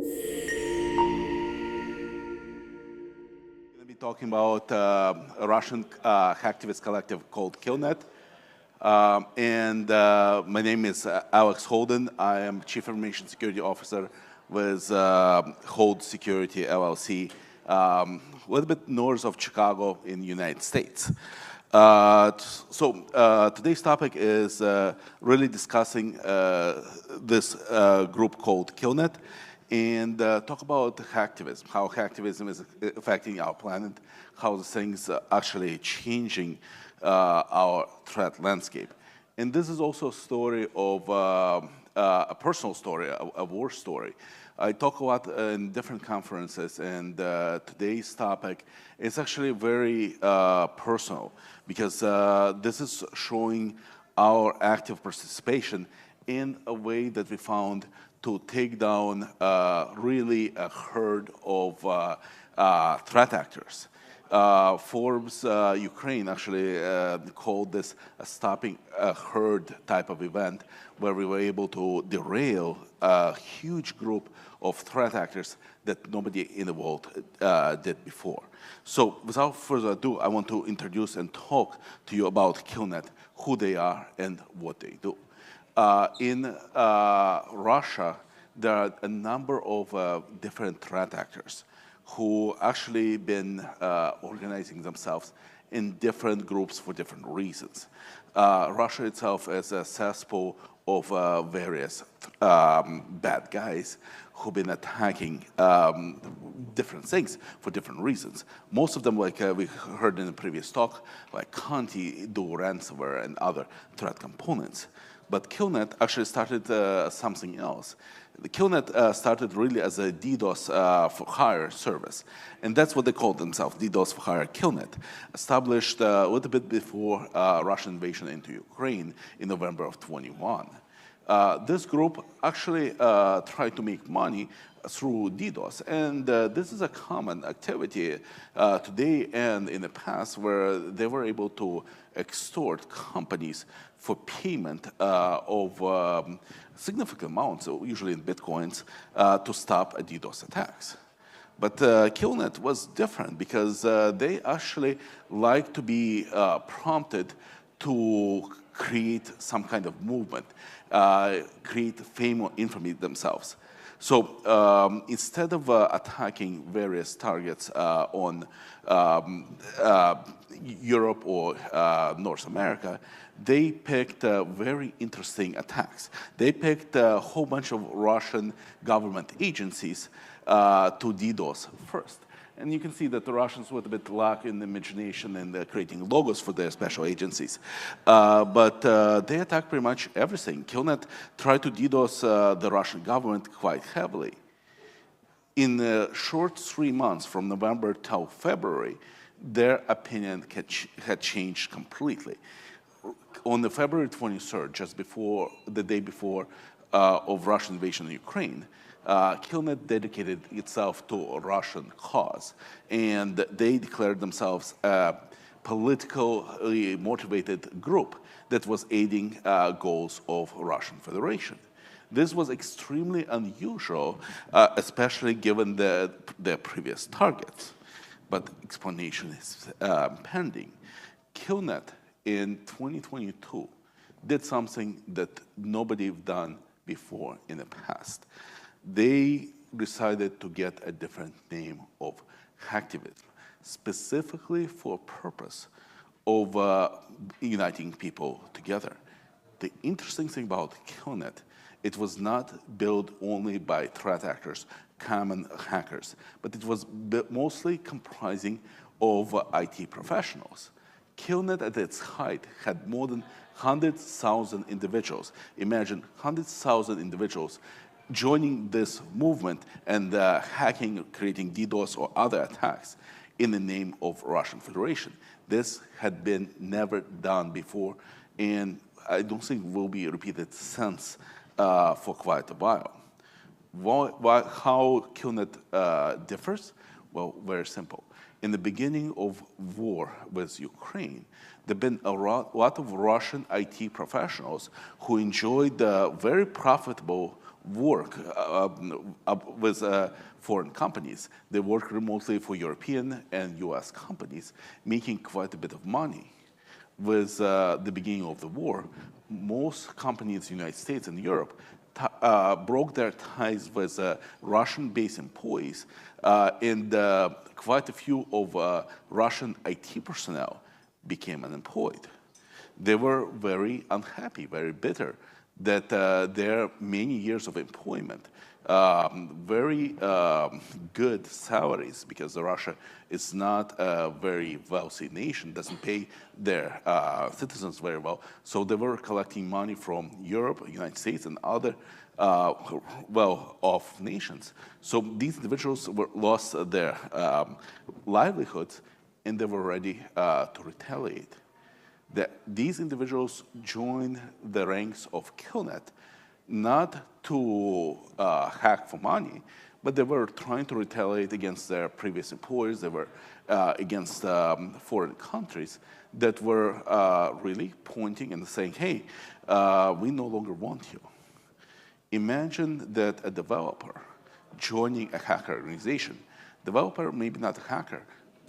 Going to be talking about a Russian hacktivist collective called Killnet. My name is Alex Holden. I am Chief Information Security Officer with Hold Security LLC, a little bit north of Chicago in the United States. Today's topic is really discussing this group called Killnet and talk about hacktivism, how hacktivism is affecting our planet, how the things are actually changing our threat landscape. And this is also a story of a personal story, a war story. I talk a lot in different conferences, and today's topic is actually very personal because this is showing our active participation in a way that we found to take down really a herd of threat actors. Forbes Ukraine actually called this a stopping a herd type of event where we were able to derail a huge group of threat actors that nobody in the world did before. So without further ado, I want to introduce and talk to you about Killnet, who they are and what they do. In Russia, there are a number of different threat actors who actually been organizing themselves in different groups for different reasons. Russia itself is a cesspool of various bad guys who've been attacking different things for different reasons. Most of them, like we heard in the previous talk, like Conti, do ransomware and other threat components. But Killnet actually started something else. The Killnet started really as a DDoS for hire service. And that's what they called themselves, DDoS for hire Killnet, established a little bit before Russian invasion into Ukraine in November of 21. This group actually tried to make money through DDoS. And this is a common activity today and in the past where they were able to extort companies for payment of significant amounts, so usually in bitcoins, to stop a DDoS attacks. But Killnet was different because they actually like to be prompted to create some kind of movement, create fame or infamy themselves. So instead of attacking various targets on Europe or North America, they picked very interesting attacks. They picked a whole bunch of Russian government agencies to DDoS first. And you can see that the Russians were a bit lack in imagination and creating logos for their special agencies. But they attacked pretty much everything. Killnet tried to DDoS the Russian government quite heavily. In a short 3 months, from November till February, their opinion had changed completely. On the February 23rd, just before the day before of Russian invasion in Ukraine, Killnet dedicated itself to a Russian cause, and they declared themselves a politically motivated group that was aiding goals of Russian Federation. This was extremely unusual, especially given their previous targets. But explanation is pending. Killnet in 2022 did something that nobody done before in the past. They decided to get a different name of hacktivism, specifically for purpose of uniting people together. The interesting thing about Killnet, it was not built only by threat actors, common hackers, but it was mostly comprising of IT professionals. Killnet at its height had more than 100,000 individuals. Imagine 100,000 individuals joining this movement and hacking, creating DDoS or other attacks in the name of Russian Federation. This had been never done before, and I don't think will be repeated since for quite a while. How Killnet differs? Well, very simple. In the beginning of war with Ukraine, there have been a lot of Russian IT professionals who enjoyed very profitable work with foreign companies. They work remotely for European and US companies, making quite a bit of money. With the beginning of the war, most companies in the United States and Europe broke their ties with Russian-based employees, and quite a few of Russian IT personnel became unemployed. They were very unhappy, very bitter that their many years of employment, very good salaries, because Russia is not a very wealthy nation, doesn't pay their citizens very well. So they were collecting money from Europe, United States, and other well-off nations. So these individuals lost their livelihoods, and they were ready to retaliate. That these individuals joined the ranks of Killnet, not to hack for money, but they were trying to retaliate against their previous employers. They were against foreign countries that were really pointing and saying, hey, we no longer want you. Imagine that a developer joining a hacker organization. Developer, maybe not a hacker,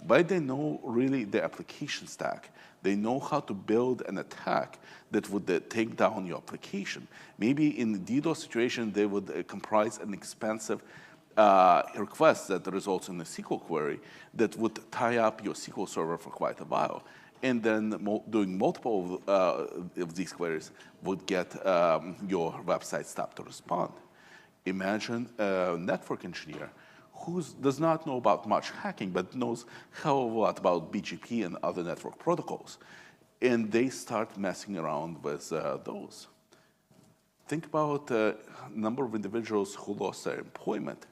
but they know really the application stack. They know how to build an attack that would take down your application. Maybe in the DDoS situation, they would comprise an expensive request that results in a SQL query that would tie up your SQL server for quite a while. And then doing multiple of these queries would get your website stopped to respond. Imagine a network engineer who does not know about much hacking, but knows hell of a lot about BGP and other network protocols. And they start messing around with those. Think about the number of individuals who lost their employment,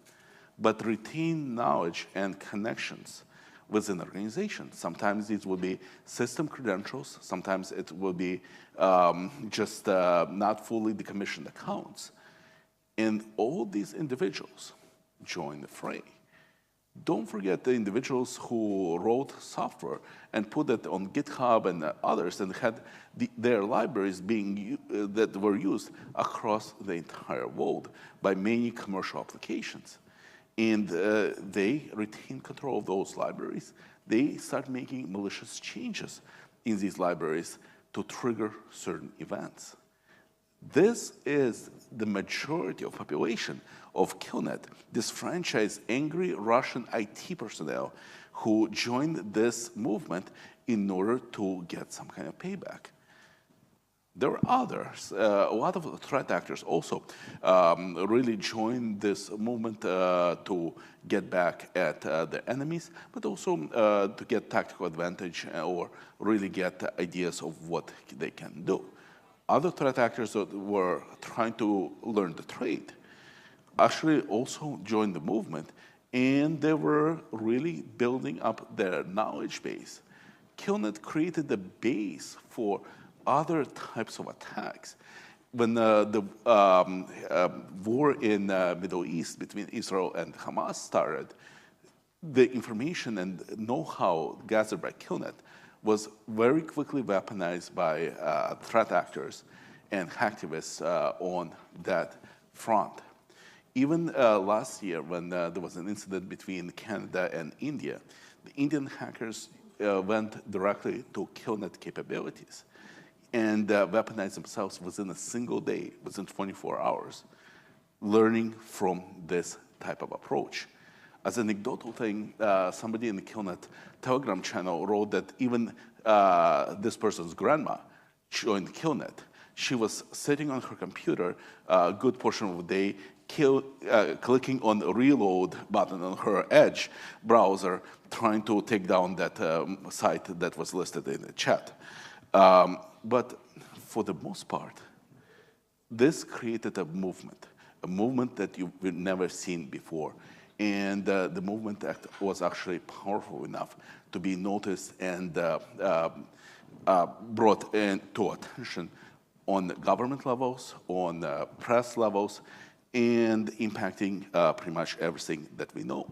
but retain knowledge and connections within an organization. Sometimes these will be system credentials. Sometimes it will be just not fully decommissioned accounts. And all these individuals join the fray. Don't forget the individuals who wrote software and put it on GitHub and others and had their libraries that were used across the entire world by many commercial applications. And they retain control of those libraries. They start making malicious changes in these libraries to trigger certain events. This is the majority of population of Killnet, this franchise angry Russian IT personnel who joined this movement in order to get some kind of payback. There were others, a lot of threat actors also really joined this movement to get back at their enemies, but also to get tactical advantage or really get ideas of what they can do. Other threat actors that were trying to learn the trade actually also joined the movement, and they were really building up their knowledge base. Killnet created the base for other types of attacks. When the war in the Middle East between Israel and Hamas started, the information and know-how gathered by Killnet was very quickly weaponized by threat actors and hacktivists on that front. Even last year, when there was an incident between Canada and India, the Indian hackers went directly to Killnet capabilities and weaponized themselves within a single day, within 24 hours, learning from this type of approach. As an anecdotal thing, somebody in the Killnet Telegram channel wrote that even this person's grandma joined Killnet. She was sitting on her computer a good portion of the day, clicking on the reload button on her Edge browser, trying to take down that site that was listed in the chat. But for the most part, this created a movement that you've never seen before. And the movement was actually powerful enough to be noticed and brought into attention on government levels, on press levels, and impacting pretty much everything that we know.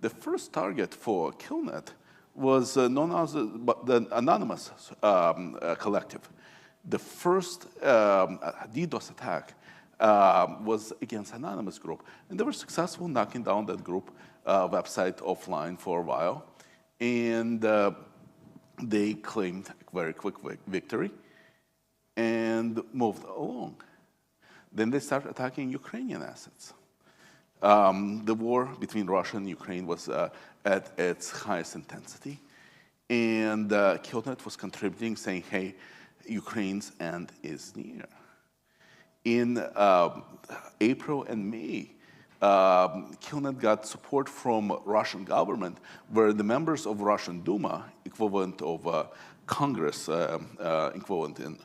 The first target for Killnet was known as the Anonymous Collective. The first DDoS attack was against anonymous group. And they were successful knocking down that group website offline for a while. And they claimed a very quick victory and moved along. Then they started attacking Ukrainian assets. The war between Russia and Ukraine was at its highest intensity. And KillNet was contributing, saying, hey, Ukraine's end is near. In April and May, KillNet got support from Russian government, where the members of Russian Duma, equivalent of Congress, equivalent in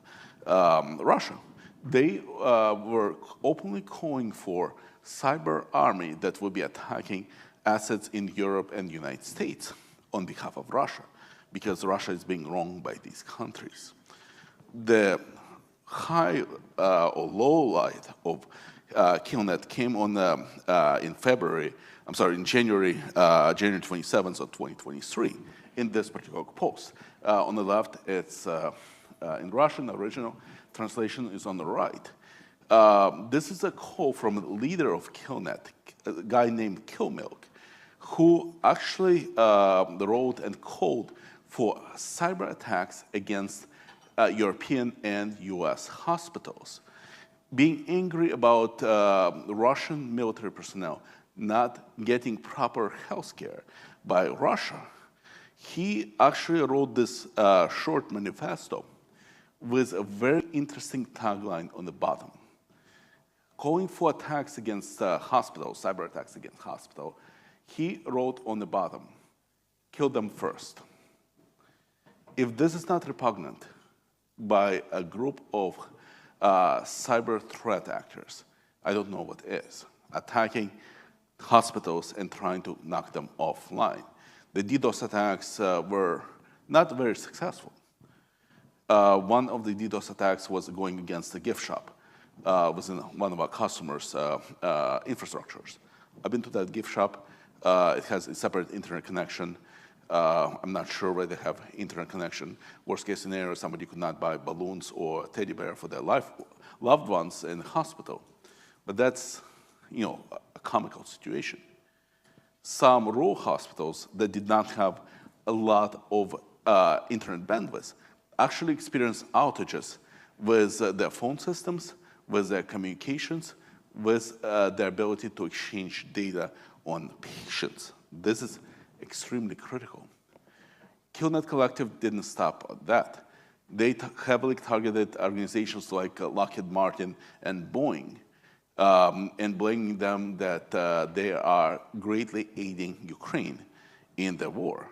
Russia, they were openly calling for cyber army that would be attacking assets in Europe and the United States on behalf of Russia, because Russia is being wronged by these countries. The high or low light of KillNet came on in January 27th of 2023 in this particular post. On the left, it's in Russian, the original translation is on the right. This is a call from the leader of KillNet, a guy named Killmilk, who actually wrote and called for cyber attacks against European and US hospitals, being angry about Russian military personnel not getting proper health care by Russia. He actually wrote this short manifesto with a very interesting tagline on the bottom, calling for attacks against hospitals, cyber attacks against hospitals. He wrote on the bottom, kill them first. If this is not repugnant by a group of cyber threat actors, I don't know what is, attacking hospitals and trying to knock them offline. The DDoS attacks were not very successful. One of the DDoS attacks was going against a gift shop within one of our customers' infrastructures. I've been to that gift shop. It has a separate internet connection. I'm not sure where they have internet connection. Worst case scenario, somebody could not buy balloons or teddy bear for their loved ones in the hospital. But that's, a comical situation. Some rural hospitals that did not have a lot of internet bandwidth actually experienced outages with their phone systems, with their communications, with their ability to exchange data on patients. This is extremely critical. KillNet Collective didn't stop at that. They heavily targeted organizations like Lockheed Martin and Boeing, and blaming them that they are greatly aiding Ukraine in the war.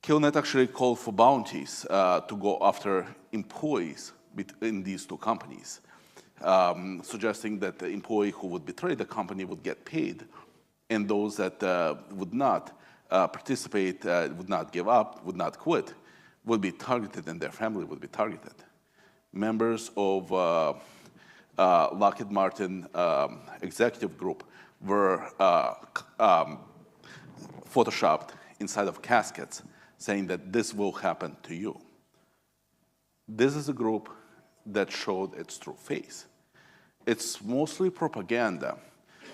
KillNet actually called for bounties to go after employees in these two companies, suggesting that the employee who would betray the company would get paid, and those that would not participate, would not give up, would not quit, would be targeted, and their family would be targeted. Members of Lockheed Martin executive group were photoshopped inside of caskets, saying that this will happen to you. This is a group that showed its true face. It's mostly propaganda,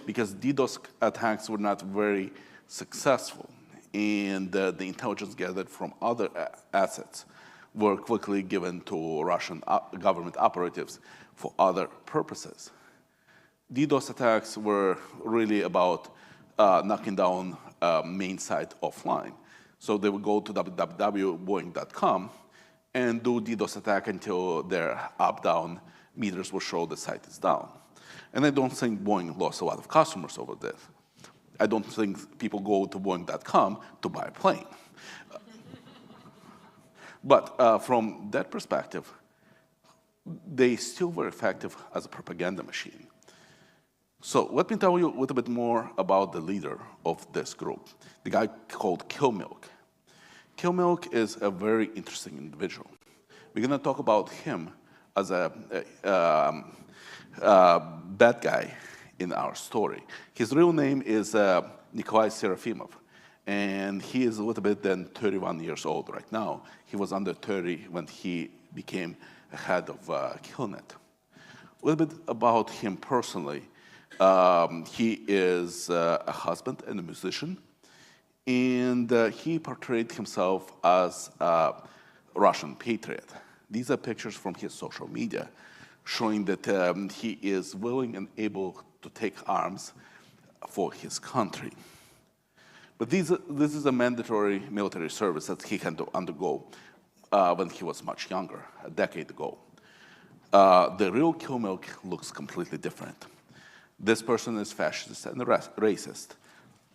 because DDoS attacks were not very successful, and the intelligence gathered from other assets were quickly given to Russian government operatives for other purposes. DDoS attacks were really about knocking down main site offline. So they would go to www.boeing.com and do DDoS attack until their up-down meters will show the site is down. And I don't think Boeing lost a lot of customers over this. I don't think people go to Boeing.com to buy a plane. But from that perspective, they still were effective as a propaganda machine. So let me tell you a little bit more about the leader of this group, the guy called Killmilk. Killmilk is a very interesting individual. We're going to talk about him as a bad guy in our story. His real name is Nikolai Serafimov, and he is a little bit than 31 years old right now. He was under 30 when he became head of KillNet. A little bit about him personally. He is a husband and a musician, and he portrayed himself as a Russian patriot. These are pictures from his social media showing that he is willing and able to take arms for his country. But this is a mandatory military service that he had to undergo when he was much younger, a decade ago. The real Kill Milk looks completely different. This person is fascist and racist.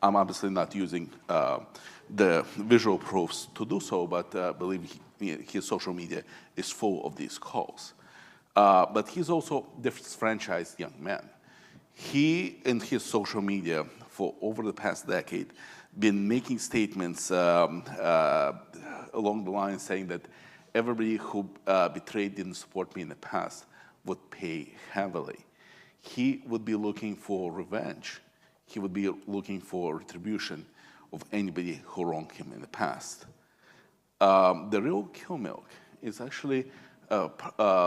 I'm obviously not using the visual proofs to do so, but believe his social media is full of these calls. But he's also a disfranchised young man. He, in his social media, for over the past decade, been making statements along the line saying that everybody who betrayed, didn't support me in the past would pay heavily. He would be looking for revenge. He would be looking for retribution of anybody who wronged him in the past. The real Kill Milk is actually a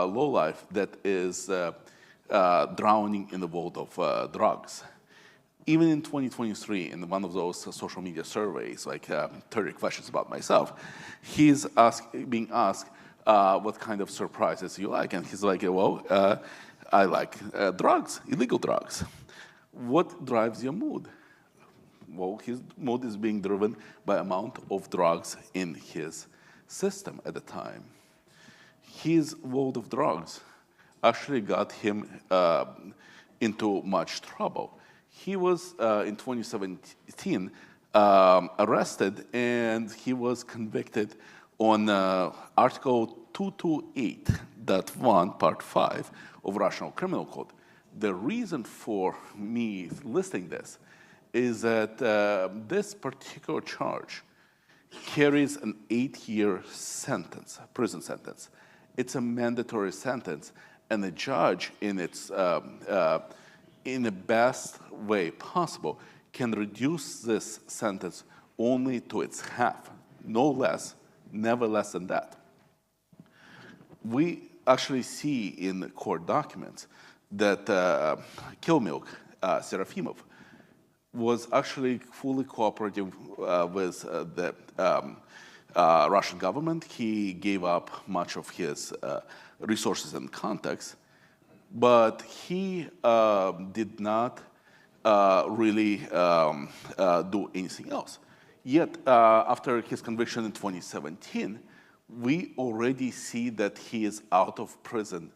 lowlife that is drowning in the world of drugs. Even in 2023, in one of those social media surveys, like 30 questions about myself, he's being asked what kind of surprises you like. And he's like, well, I like drugs, illegal drugs. What drives your mood? Well, his mood is being driven by amount of drugs in his system at the time. His world of drugs actually got him into much trouble. He was, in 2017, arrested, and he was convicted on Article 228.1, Part 5 of Russian Criminal Code. The reason for me listing this is that this particular charge carries an 8-year sentence, prison sentence. It's a mandatory sentence, and the judge, in the best way possible, can reduce this sentence only to its half, no less, never less than that. We actually see in the court documents that Kill Milk, Serafimov, was actually fully cooperative with the Russian government. He gave up much of his resources and contacts, but he did not really do anything else. Yet, after his conviction in 2017, we already see that he is out of prison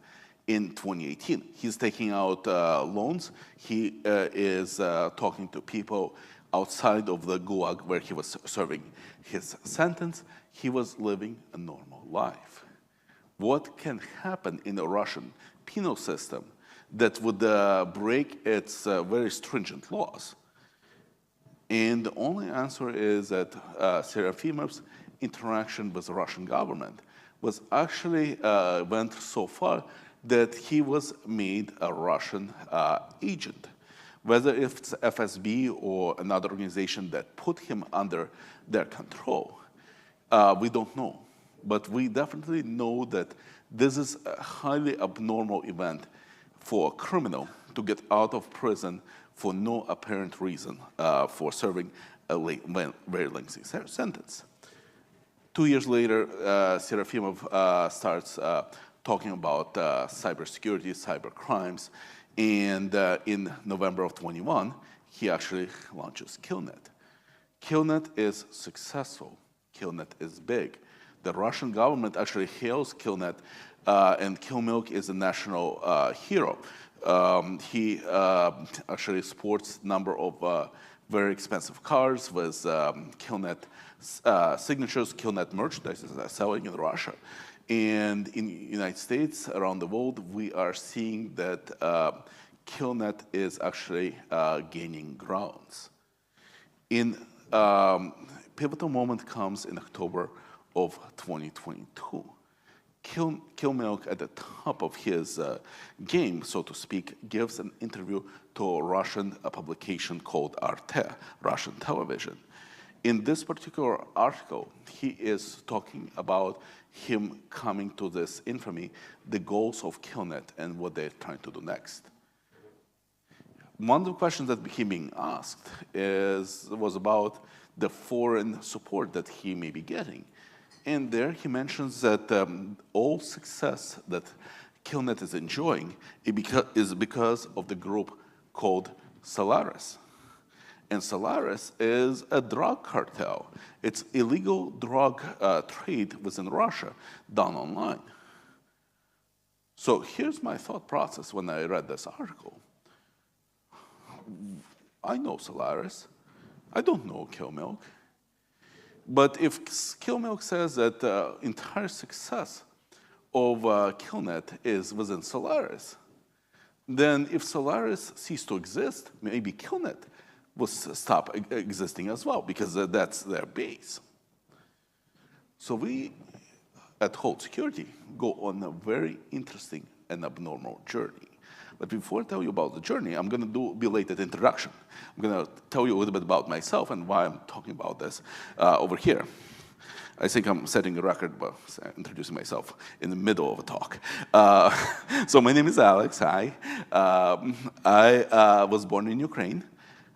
in 2018. He's taking out loans. He is talking to people outside of the gulag where he was serving his sentence. He was living a normal life. What can happen in a Russian penal system that would break its very stringent laws? And the only answer is that Serafimov's interaction with the Russian government was actually went so far that he was made a Russian agent. Whether it's FSB or another organization that put him under their control, we don't know. But we definitely know that this is a highly abnormal event for a criminal to get out of prison for no apparent reason for serving a very lengthy sentence. 2 years later, Serafimov starts talking about cybersecurity, cyber crimes, and in November of 21, he actually launches KillNet. KillNet is successful. KillNet is big. The Russian government actually hails KillNet, and Kill Milk is a national hero. He actually sports a number of very expensive cars with KillNet signatures. KillNet merchandise is selling in Russia. And in the United States, around the world, we are seeing that KillNet is actually gaining grounds. In pivotal moment comes in October of 2022. Kill Milk, at the top of his game, so to speak, gives an interview to a Russian publication called Arte, Russian television. In this particular article, he is talking about him coming to this infamy, the goals of Killnet and what they're trying to do next. One of the questions that he being asked was about the foreign support that he may be getting. And there he mentions that all success that Killnet is enjoying is because of the group called Solaris. And Solaris is a drug cartel. It's illegal drug trade within Russia done online. So here's my thought process when I read this article. I know Solaris. I don't know Killmilk. But if Killmilk says that the entire success of Killnet is within Solaris, then if Solaris ceased to exist, maybe Killnet will stop existing as well, because that's their base. So we at Holden Security go on a very interesting and abnormal journey. But before I tell you about the journey, I'm going to do a belated introduction. I'm going to tell you a little bit about myself and why I'm talking about this over here. I think I'm setting a record by introducing myself in the middle of a talk. So my name is Alex. Hi. I was born in Ukraine.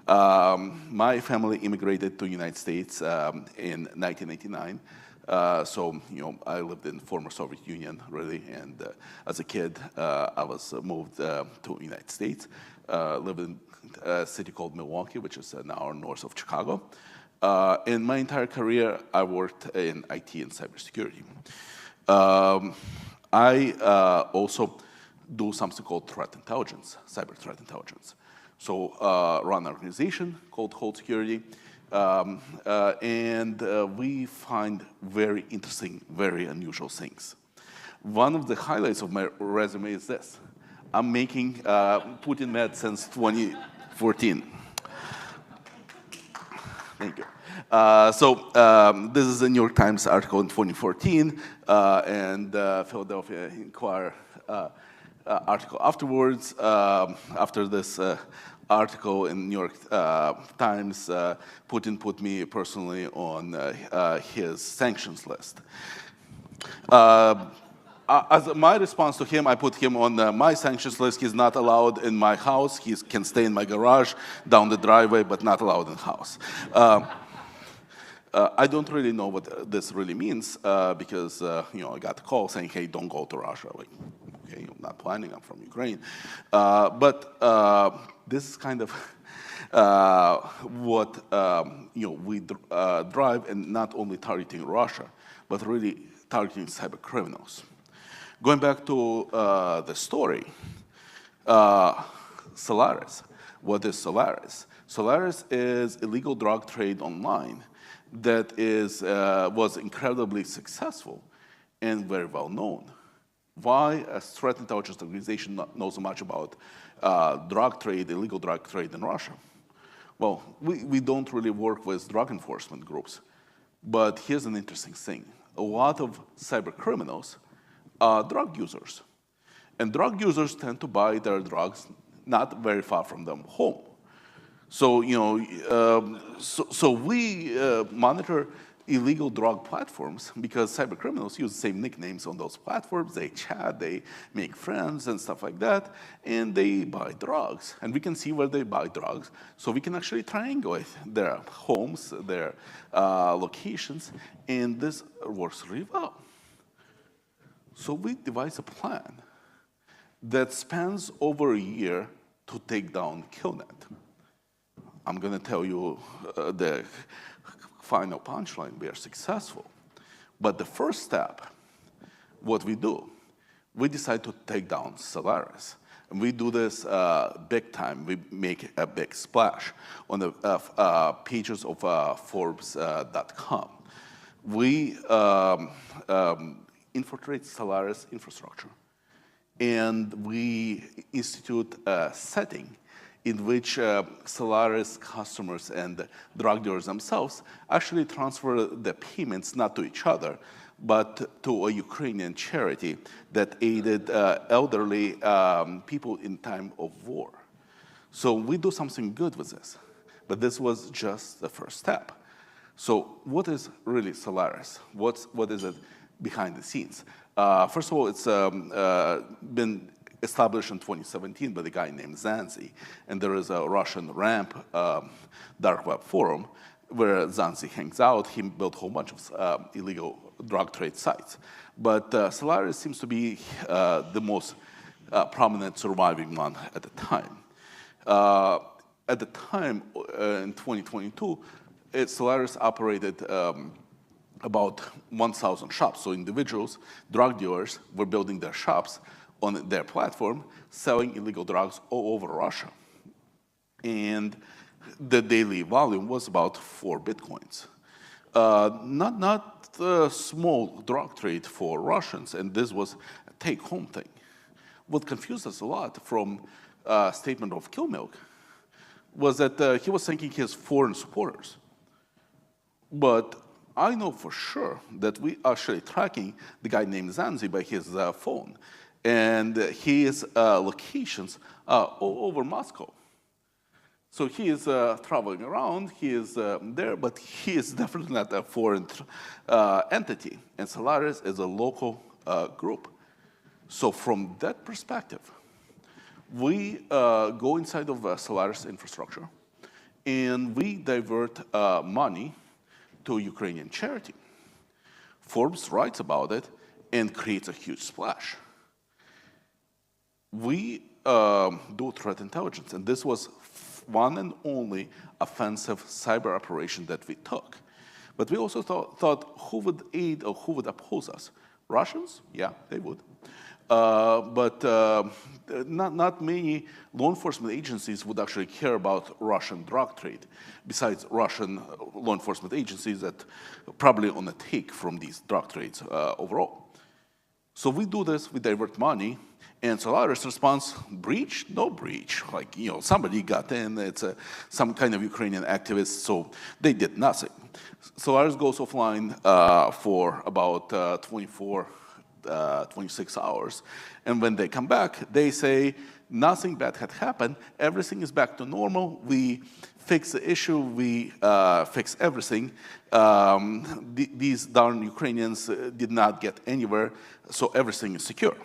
My family immigrated to the United States in 1989. So, I lived in former Soviet Union, really, and as a kid, I was moved to the United States, lived in a city called Milwaukee, which is an hour north of Chicago. In my entire career, I worked in IT and cybersecurity. I also do something called threat intelligence, cyber threat intelligence. So run an organization called Holden Security, and we find very interesting, very unusual things. One of the highlights of my resume is this. I'm making Putin mad since 2014. Thank you. This is a New York Times article in 2014, and Philadelphia Inquirer article afterwards. After this article in New York Times, Putin put me personally on his sanctions list. As my response to him, I put him on my sanctions list. He's not allowed in my house. He can stay in my garage, down the driveway, but not allowed in the house. I don't really know what this really means because I got a call saying, "Hey, don't go to Russia." Like, okay, I'm not planning. I'm from Ukraine, but this is kind of what we drive, and not only targeting Russia, but really targeting cyber criminals. Going back to the story, Solaris. What is Solaris? Solaris is illegal drug trade online that was incredibly successful and very well known. Why a threat intelligence organization knows so much about drug trade, illegal drug trade in Russia? Well, we don't really work with drug enforcement groups, but here's an interesting thing. A lot of cyber criminals are drug users, and drug users tend to buy their drugs not very far from their home. So, so we monitor illegal drug platforms because cyber criminals use the same nicknames on those platforms. They chat, they make friends and stuff like that, and they buy drugs. And we can see where they buy drugs, so we can actually triangulate their homes, their locations, and this works really well. So we devise a plan that spans over a year to take down Killnet. I'm going to tell you the final punchline. We are successful. But the first step, what we do, we decide to take down Solaris. And we do this big time. We make a big splash on the pages of Forbes.com. We infiltrate Solaris infrastructure. And we institute a setting in which Solaris customers and drug dealers themselves actually transfer the payments not to each other, but to a Ukrainian charity that aided elderly people in time of war. So we do something good with this, but this was just the first step. So what is really Solaris? What is it behind the scenes? First of all, it's been established in 2017 by a guy named Zanzi, and there is a Russian ramp dark web forum where Zanzi hangs out. He built a whole bunch of illegal drug trade sites. But Solaris seems to be the most prominent surviving one at the time. At the time, in 2022, Solaris operated about 1,000 shops. So individuals, drug dealers, were building their shops on their platform, selling illegal drugs all over Russia. And the daily volume was about 4 Bitcoins. Not a small drug trade for Russians, and this was a take-home thing. What confused us a lot from a statement of Kill Milk was that he was thanking his foreign supporters. But I know for sure that we are actually tracking the guy named Zanzi by his phone, and his locations are all over Moscow. So he is traveling around, he is there, but he is definitely not a foreign entity, and Solaris is a local group. So from that perspective, we go inside of Solaris infrastructure, and we divert money to Ukrainian charity. Forbes writes about it and creates a huge splash. We do threat intelligence, and this was one and only offensive cyber operation that we took. But we also thought who would aid or who would oppose us? Russians? Yeah, they would. But not many law enforcement agencies would actually care about Russian drug trade, besides Russian law enforcement agencies that probably on a take from these drug trades overall. So we do this, we divert money, and Solaris responds, breach? No breach. Like, somebody got in, it's some kind of Ukrainian activist, so they did nothing. Solaris goes offline for about 26 hours. And when they come back, they say nothing bad had happened. Everything is back to normal. We fix the issue. We fix everything. These darn Ukrainians did not get anywhere, so everything is secure.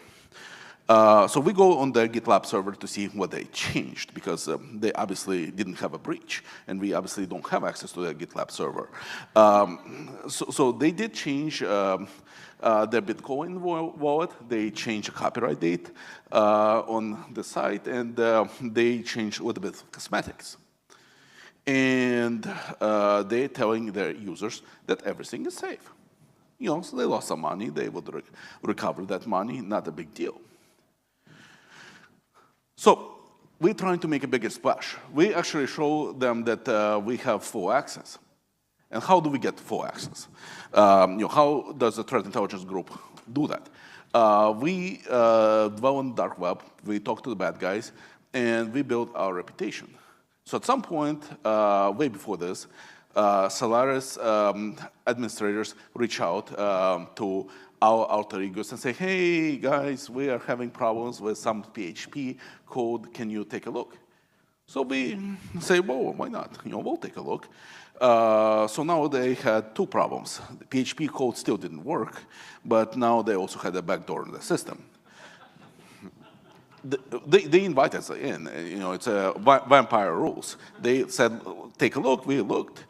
So we go on the GitLab server to see what they changed, because they obviously didn't have a breach, and we obviously don't have access to the GitLab server. So they did change their Bitcoin wallet. They changed a copyright date on the site, and they changed a little bit of cosmetics. And they're telling their users that everything is safe. So they lost some money. They would recover that money, not a big deal. So we're trying to make a bigger splash. We actually show them that we have full access. And how do we get full access? How does the threat intelligence group do that? We dwell on the dark web, we talk to the bad guys, and we build our reputation. So at some point, way before this, Solaris administrators reach out to our alter egos and say, hey guys, we are having problems with some PHP code, can you take a look? So we say, well, why not? We'll take a look. So now they had 2 problems. The PHP code still didn't work, but now they also had a backdoor in the system. They invited us in. It's a vampire rules. They said, take a look. We looked.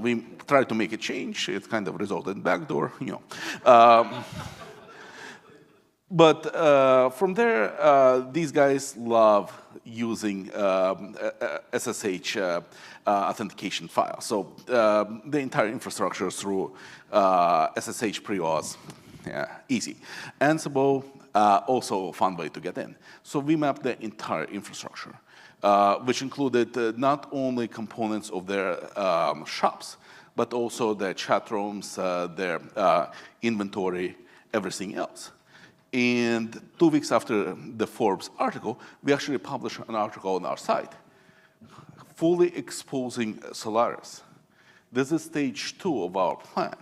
We tried to make a change. It kind of resulted in backdoor. But from there, these guys love using SSH authentication files. So the entire infrastructure through SSH pre-auth, easy. Ansible, also a fun way to get in. So we mapped the entire infrastructure, which included not only components of their shops, but also their chat rooms, their inventory, everything else. And 2 weeks after the Forbes article, we actually published an article on our site, fully exposing Solaris. This is stage 2 of our plan.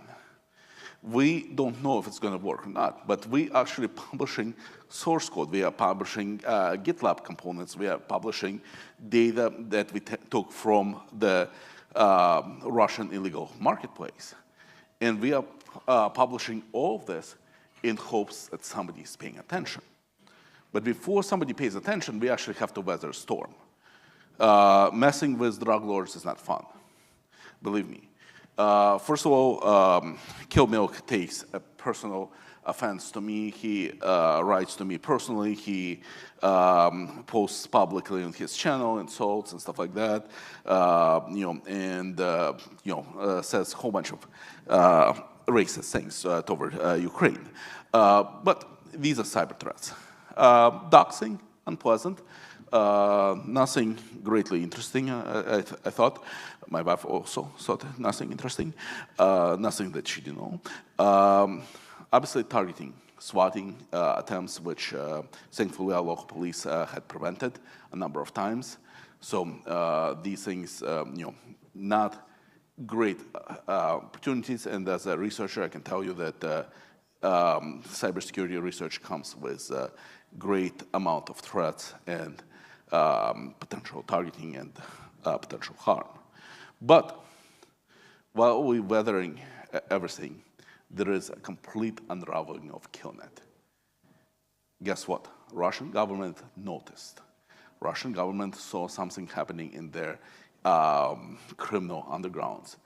We don't know if it's going to work or not, but we actually publishing source code. We are publishing GitLab components. We are publishing data that we took from the Russian illegal marketplace. And we are publishing all of this in hopes that somebody is paying attention. But before somebody pays attention, we actually have to weather a storm. Messing with drug lords is not fun, believe me. First of all, Kill Milk takes a personal offense to me. He writes to me personally. He posts publicly on his channel insults and stuff like that. Says a whole bunch of racist things toward Ukraine. But these are cyber threats. Doxing, unpleasant. Nothing greatly interesting, I thought. My wife also thought nothing interesting, nothing that she didn't know. Obviously targeting, swatting attempts, which thankfully our local police had prevented a number of times. So these things, not great opportunities. And as a researcher, I can tell you that cybersecurity research comes with a great amount of threats and potential targeting and potential harm. But while we're weathering everything, there is a complete unraveling of Killnet. Guess what? Russian government noticed. Russian government saw something happening in their criminal undergrounds.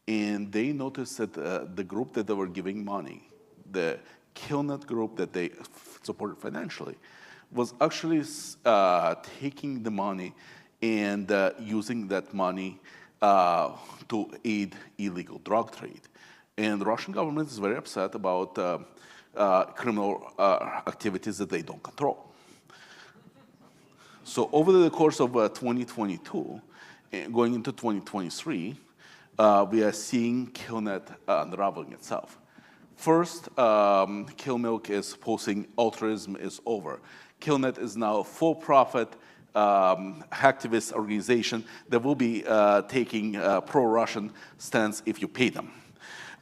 And they noticed that the group that they were giving money, the Killnet group that they supported financially, was actually taking the money and using that money to aid illegal drug trade. And the Russian government is very upset about criminal activities that they don't control. So over the course of 2022, going into 2023, we are seeing Killnet unraveling itself. First, Kill Milk is posting altruism is over. Killnet is now a for-profit hacktivist organization that will be taking pro-Russian stance if you pay them.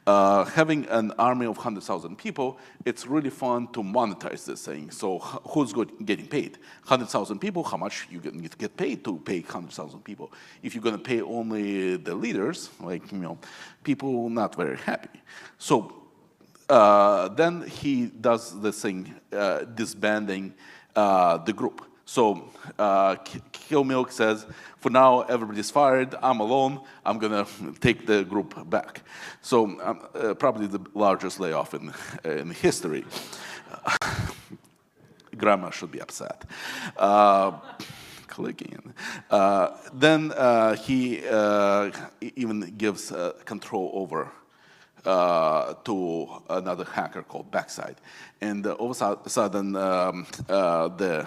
Having an army of 100,000 people, it's really fun to monetize this thing. So who's getting paid? 100,000 people, how much you need to get paid to pay 100,000 people? If you're going to pay only the leaders, people not very happy. So then he does this thing, disbanding the group. So Kill Milk says, for now, everybody's fired. I'm alone. I'm going to take the group back. So probably the largest layoff in history. Grandma should be upset. Clicking. Then he even gives control over to another hacker called BSides. And all of a sudden, the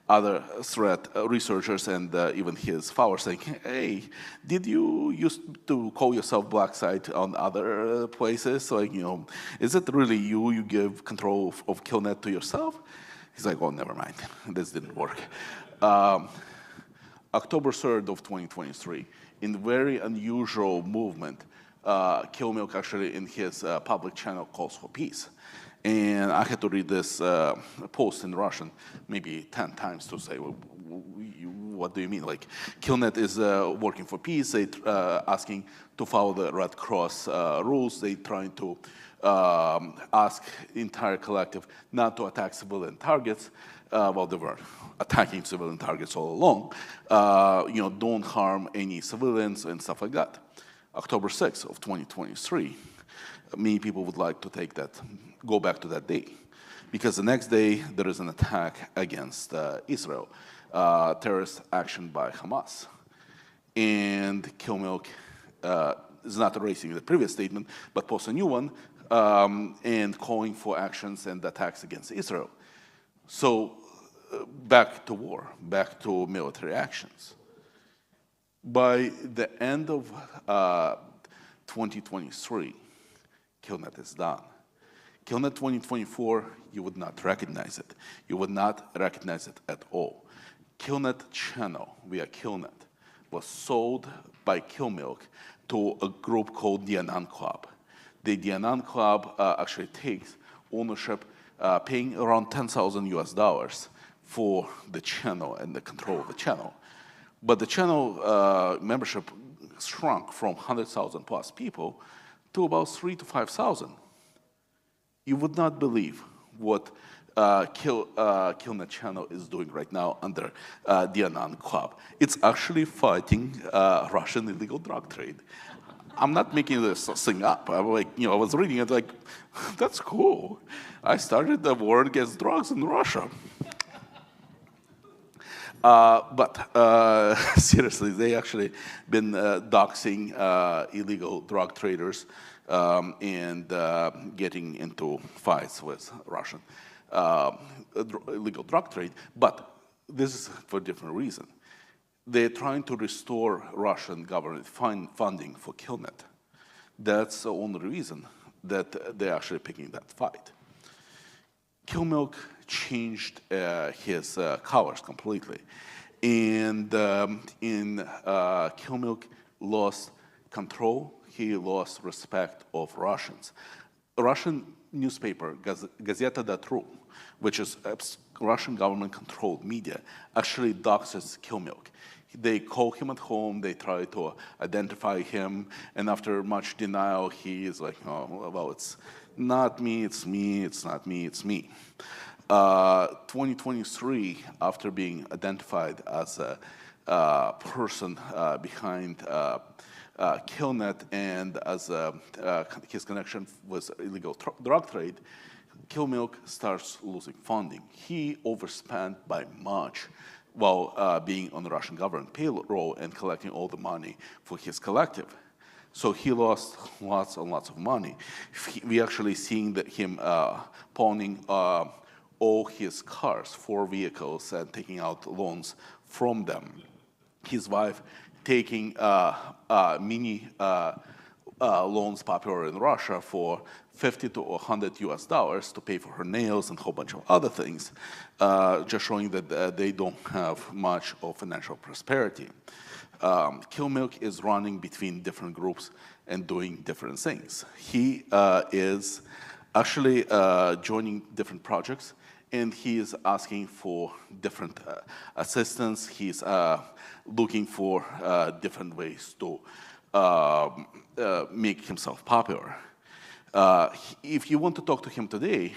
other threat researchers and even his followers saying, hey, did you used to call yourself BSides on other places? Is it really you give control of Killnet to yourself? He's like, oh, never mind. This didn't work. October 3rd of 2023, in very unusual movement, Kill Milk actually in his public channel calls for peace. And I had to read this post in Russian maybe 10 times to say, well, what do you mean? Killnet is working for peace. They asking to follow the Red Cross rules. They trying to ask the entire collective not to attack civilian targets. Well, they were attacking civilian targets all along. Don't harm any civilians and stuff like that. October 6th of 2023, many people would like to go back to that day. Because the next day, there is an attack against Israel, terrorist action by Hamas. And Kill Milk is not erasing the previous statement, but posts a new one and calling for actions and attacks against Israel. So back to war, back to military actions. By the end of 2023, Killnet is done. Killnet 2024, you would not recognize it. You would not recognize it at all. Killnet channel via Killnet was sold by Kill Milk to a group called the Anan Club. The Anan Club actually takes ownership, paying around $10,000 US for the channel and the control of the channel. But the channel membership shrunk from 100,000 plus people to about 3,000 to 5,000. You would not believe what Killnet channel is doing right now under the Anand Club. It's actually fighting Russian illegal drug trade. I'm not making this thing up. I'm like, I was reading it like, that's cool. I started the war against drugs in Russia. But seriously, they actually been doxing illegal drug traders and getting into fights with Russian illegal drug trade. But this is for a different reason. They're trying to restore Russian government funding for Killnet. That's the only reason that they're actually picking that fight. Killmilk changed his colors completely. And Killmilk lost control, he lost respect of Russians. A Russian newspaper, Gazeta.ru, which is Russian government-controlled media, actually doxes Killmilk. They call him at home, they try to identify him, and after much denial, he is like, oh, well, it's not me, it's me, it's not me, it's me. 2023, after being identified as a person behind Killnet and as his connection with illegal drug trade, Killmilk starts losing funding. He overspent by much while being on the Russian government payroll and collecting all the money for his collective. So he lost lots and lots of money. We actually seeing him pawning all his cars, 4 vehicles, and taking out loans from them. His wife taking mini loans popular in Russia for $50 to $100 to pay for her nails and a whole bunch of other things, just showing that they don't have much of financial prosperity. Killmilk is running between different groups and doing different things. He is actually joining different projects, and he is asking for different assistance. He's looking for different ways to make himself popular. If you want to talk to him today,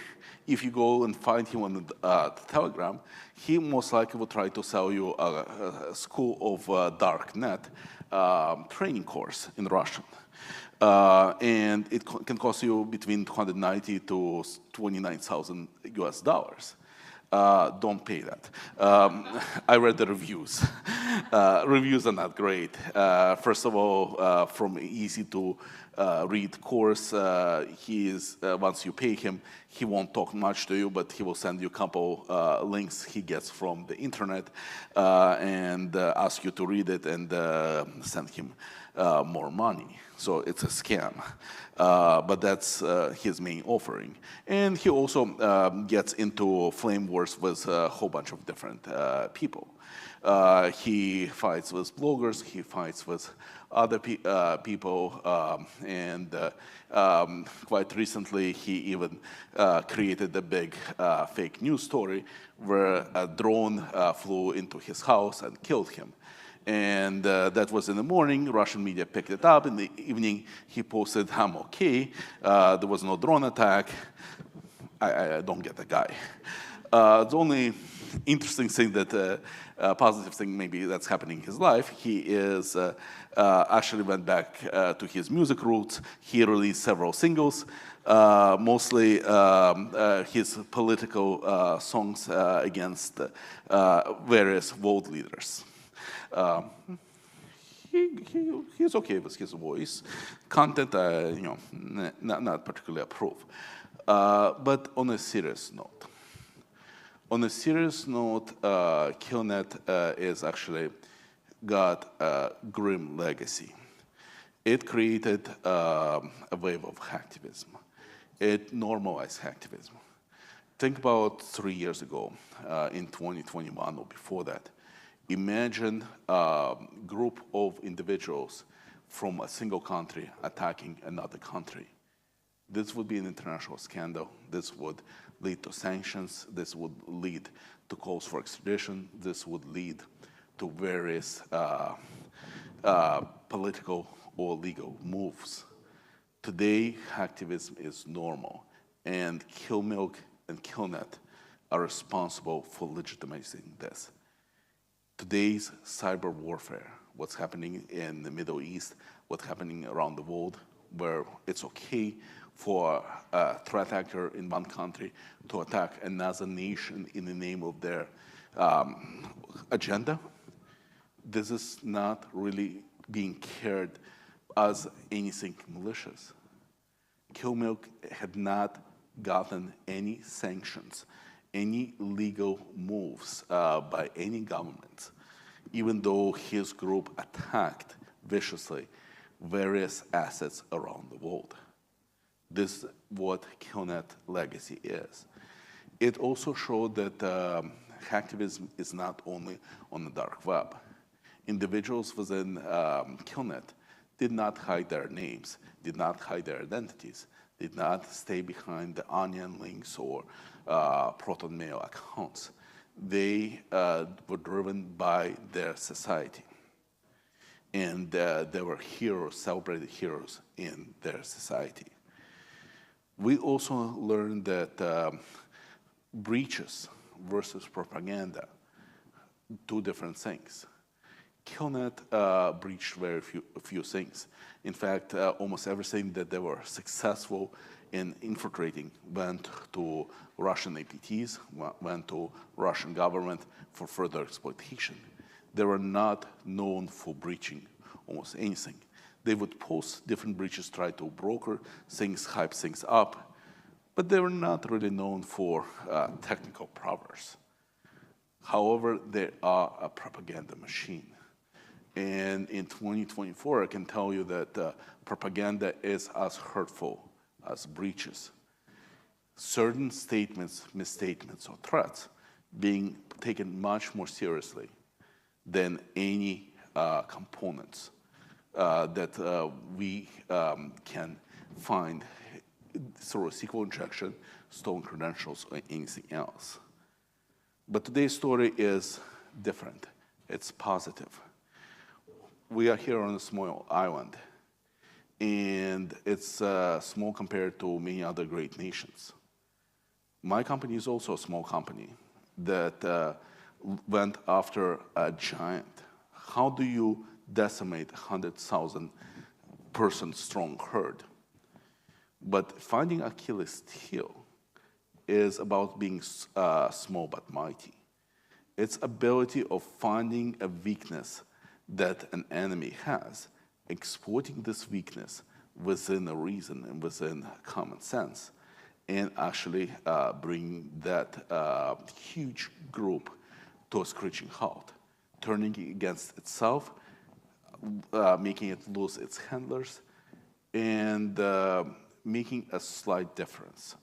if you go and find him on the Telegram, he most likely will try to sell you a School of Dark Net training course in Russian. And it can cost you between 290 to 29,000 US dollars. Don't pay that. I read the reviews. Reviews are not great. First of all, from easy to read course, he is, once you pay him, he won't talk much to you, but he will send you a couple links he gets from the internet and ask you to read it and send him more money. So it's a scam, but that's his main offering. And he also gets into flame wars with a whole bunch of different people. He fights with bloggers, he fights with other people, and quite recently he even created a big fake news story where a drone flew into his house and killed him. And that was in the morning. Russian media picked it up. In the evening, he posted, I'm okay. There was no drone attack. I don't get the guy. The only interesting thing that, positive thing maybe that's happening in his life, he is actually went back to his music roots. He released several singles, mostly his political songs against various world leaders. He's okay with his voice. Content, not particularly approve. But on a serious note, Killnet is actually got a grim legacy. It created a wave of hacktivism. It normalized hacktivism. Think about 3 years ago, in 2021 or before that. Imagine a group of individuals from a single country attacking another country. This would be an international scandal. This would lead to sanctions. This would lead to calls for extradition. This would lead to various political or legal moves. Today, hacktivism is normal, and KillMilk and KillNet are responsible for legitimizing this. Today's cyber warfare, what's happening in the Middle East, what's happening around the world, where it's okay for a threat actor in one country to attack another nation in the name of their agenda, this is not really being cared as anything malicious. KillMilk had not gotten any sanctions, any legal moves by any government, even though his group attacked viciously various assets around the world. This is what KillNet legacy is. It also showed that hacktivism is not only on the dark web. Individuals within KillNet did not hide their names, did not hide their identities, did not stay behind the onion links or Proton Mail accounts. They were driven by their society. And they were heroes, celebrated heroes in their society. We also learned that breaches versus propaganda, two different things. KillNet breached very few things. In fact, almost everything that they were successful in infiltrating went to Russian APTs, went to Russian government for further exploitation. They were not known for breaching almost anything. They would post different breaches, try to broker things, hype things up, but they were not really known for technical prowess. However, they are a propaganda machine. And in 2024, I can tell you that propaganda is as hurtful as breaches. Certain statements, misstatements, or threats being taken much more seriously than any components that we can find through a SQL injection, stolen credentials, or anything else. But today's story is different. It's positive. We are here on a small island, and it's small compared to many other great nations. My company is also a small company that went after a giant. How do you decimate 100,000 person strong herd? But finding Achilles' heel is about being small but mighty. Its ability of finding a weakness that an enemy has, exploiting this weakness within a reason and within common sense, and actually bring that huge group to a screeching halt, turning it against itself, making it lose its handlers, and making a slight difference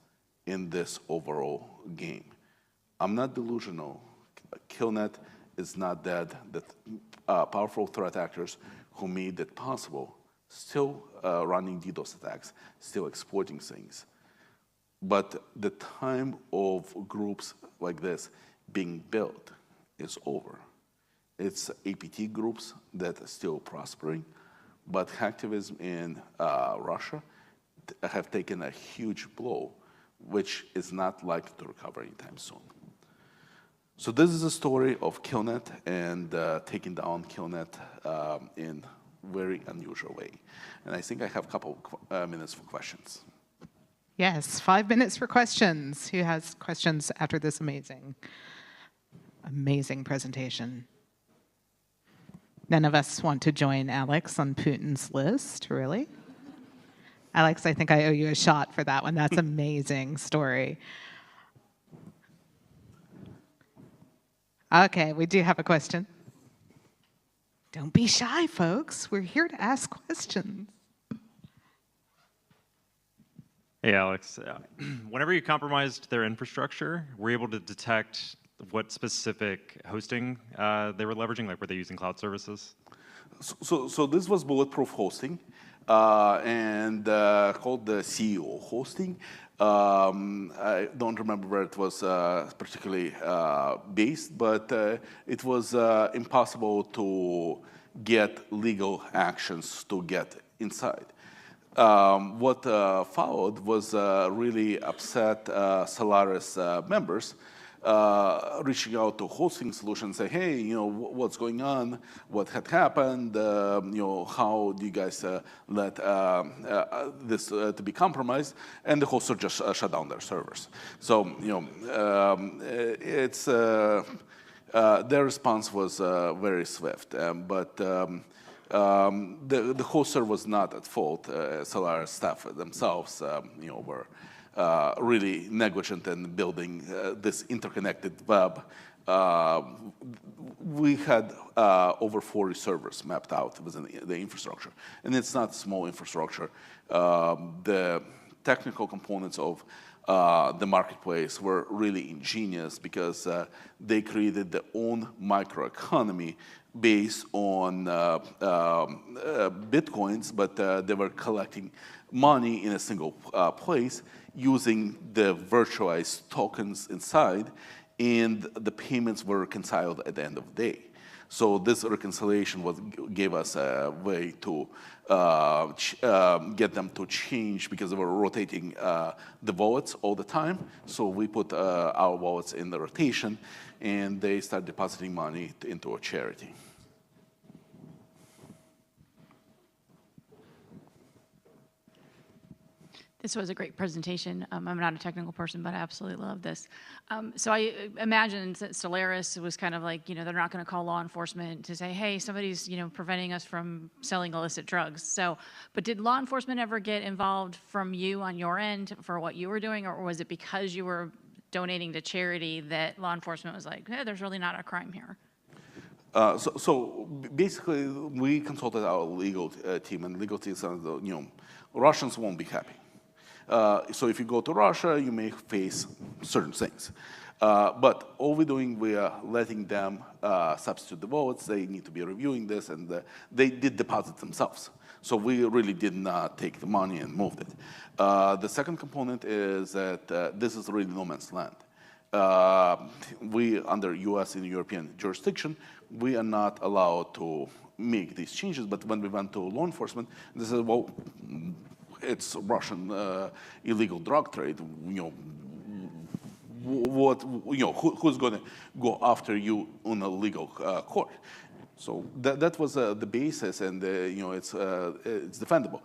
in this overall game. I'm not delusional. KillNet is not dead. The powerful threat actors who made it possible still running DDoS attacks, still exploiting things. But the time of groups like this being built is over. It's APT groups that are still prospering, but hacktivism in Russia have taken a huge blow, which is not likely to recover anytime soon. So this is a story of KillNet and taking down KillNet in a very unusual way. And I think I have a couple minutes for questions. Yes, 5 minutes for questions. Who has questions after this amazing presentation? None of us want to join Alex on Putin's list, really? Alex, I think I owe you a shot for that one. That's an amazing story. Okay, we do have a question. Don't be shy, folks. We're here to ask questions. Hey, Alex. Whenever you compromised their infrastructure, were you able to detect what specific hosting they were leveraging? Like, were they using cloud services? So this was bulletproof hosting and called the CEO hosting. I don't remember where it was particularly based, but it was impossible to get legal actions to get inside. What followed was really upset Solaris members reaching out to hosting solutions, say, hey, what's going on? What had happened? How do you guys let this to be compromised? And the hoster just shut down their servers. So, it's their response was very swift, but the hoster was not at fault. Solaris staff themselves, were really negligent in building this interconnected web. We had over 40 servers mapped out within the infrastructure, and it's not small infrastructure. The technical components of the marketplace were really ingenious because they created their own microeconomy based on bitcoins, but they were collecting money in a single place using the virtualized tokens inside, and the payments were reconciled at the end of the day. So this reconciliation gave us a way to get them to change, because they were rotating the wallets all the time. So we put our wallets in the rotation, and they start depositing money into a charity. This was a great presentation. I'm not a technical person, but I absolutely love this. So I imagine that Solaris was kind of like, they're not going to call law enforcement to say, hey, somebody's, preventing us from selling illicit drugs. So, but did law enforcement ever get involved from you on your end for what you were doing, or was it because you were donating to charity that law enforcement was like, hey, there's really not a crime here? So basically, we consulted our legal team, and legal team said, Russians won't be happy. So if you go to Russia, you may face certain things. But all we're doing, we are letting them substitute the votes. They need to be reviewing this, and they did deposit themselves. So we really did not take the money and moved it. The second component is that this is really no man's land. We, under US and European jurisdiction, we are not allowed to make these changes. But when we went to law enforcement, they said, well, it's Russian illegal drug trade. Who's going to go after you on a legal court? So that was the basis, and it's defendable.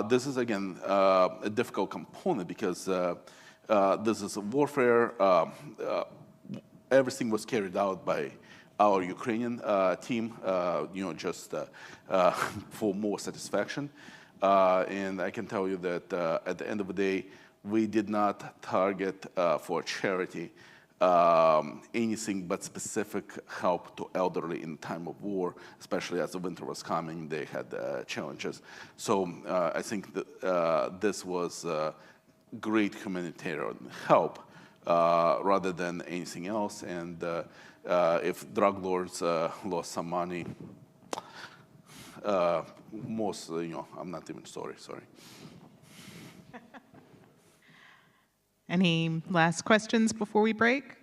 This is again a difficult component because this is a warfare. Everything was carried out by our Ukrainian team, just for more satisfaction. And I can tell you that at the end of the day, we did not target for charity anything but specific help to elderly in time of war, especially as the winter was coming, they had challenges. So I think that this was great humanitarian help rather than anything else. And if drug lords lost some money, I'm not even sorry. Any last questions before we break?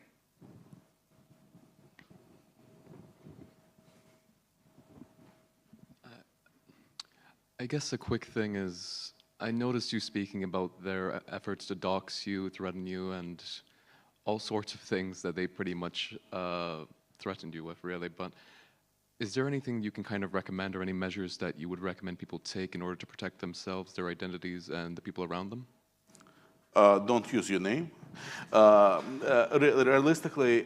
I guess a quick thing is, I noticed you speaking about their efforts to dox you, threaten you, and all sorts of things that they pretty much threatened you with, really. But is there anything you can kind of recommend, or any measures that you would recommend people take in order to protect themselves, their identities, and the people around them? Don't use your name. Realistically,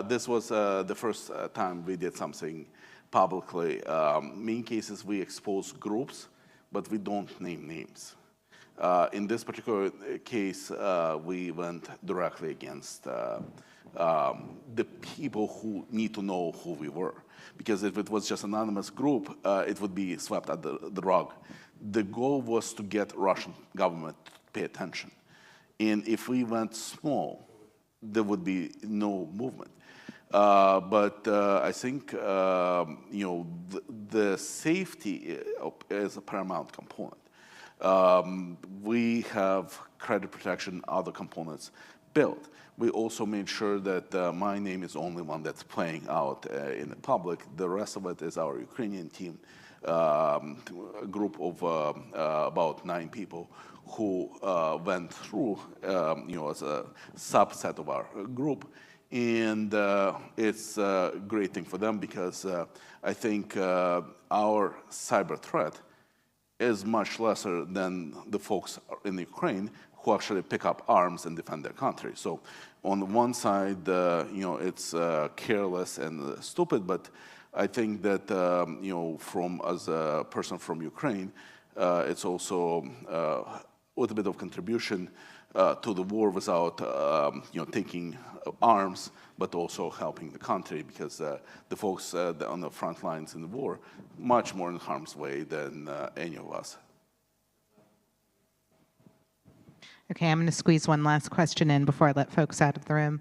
this was the first time we did something publicly. Many cases we expose groups, but we don't name names. In this particular case, we went directly against the people who need to know who we were. Because if it was just an anonymous group, it would be swept under the rug. The goal was to get Russian government to pay attention. And if we went small, there would be no movement. But I think the safety is a paramount component. We have credit protection, other components built. We also made sure that my name is the only one that's playing out in the public. The rest of it is our Ukrainian team, a group of about 9 people who went through, as a subset of our group. And it's a great thing for them because I think our cyber threat is much lesser than the folks in Ukraine who actually pick up arms and defend their country. So on the one side, it's careless and stupid, but I think that, as a person from Ukraine, it's also a little bit of contribution to the war without, taking arms, but also helping the country because the folks on the front lines in the war, much more in harm's way than any of us. Okay, I'm going to squeeze one last question in before I let folks out of the room.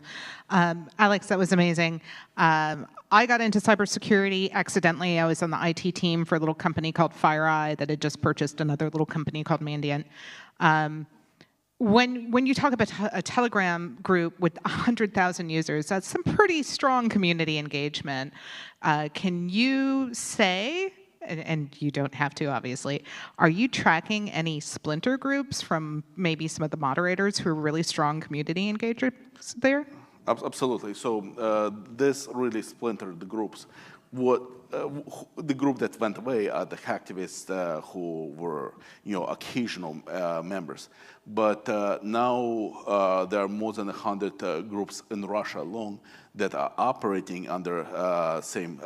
Alex, that was amazing. I got into cybersecurity accidentally. I was on the IT team for a little company called FireEye that had just purchased another little company called Mandiant. When you talk about a Telegram group with 100,000 users, that's some pretty strong community engagement. Can you say, and you don't have to, obviously, are you tracking any splinter groups from maybe some of the moderators who are really strong community engagers there? Absolutely. So this really splintered the groups. The group that went away are the hacktivists who were, occasional members. But now there are more than 100 groups in Russia alone that are operating under same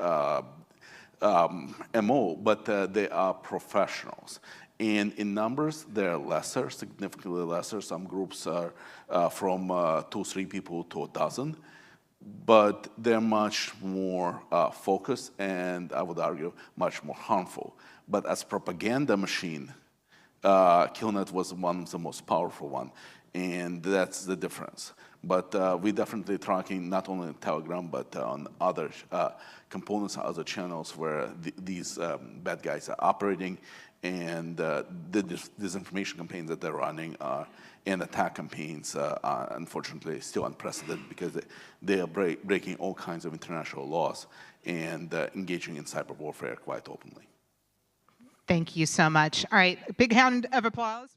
MO, but they are professionals. And in numbers, they're lesser, significantly lesser. Some groups are from 2-3 people to 12. But they're much more focused and, I would argue, much more harmful. But as propaganda machine, Killnet was one of the most powerful one, and that's the difference. But we're definitely tracking not only on Telegram, but on other components, other channels where these bad guys are operating, and the disinformation campaigns that they're running and attack campaigns are unfortunately still unprecedented because they are breaking all kinds of international laws and engaging in cyber warfare quite openly. Thank you so much. All right, big round of applause.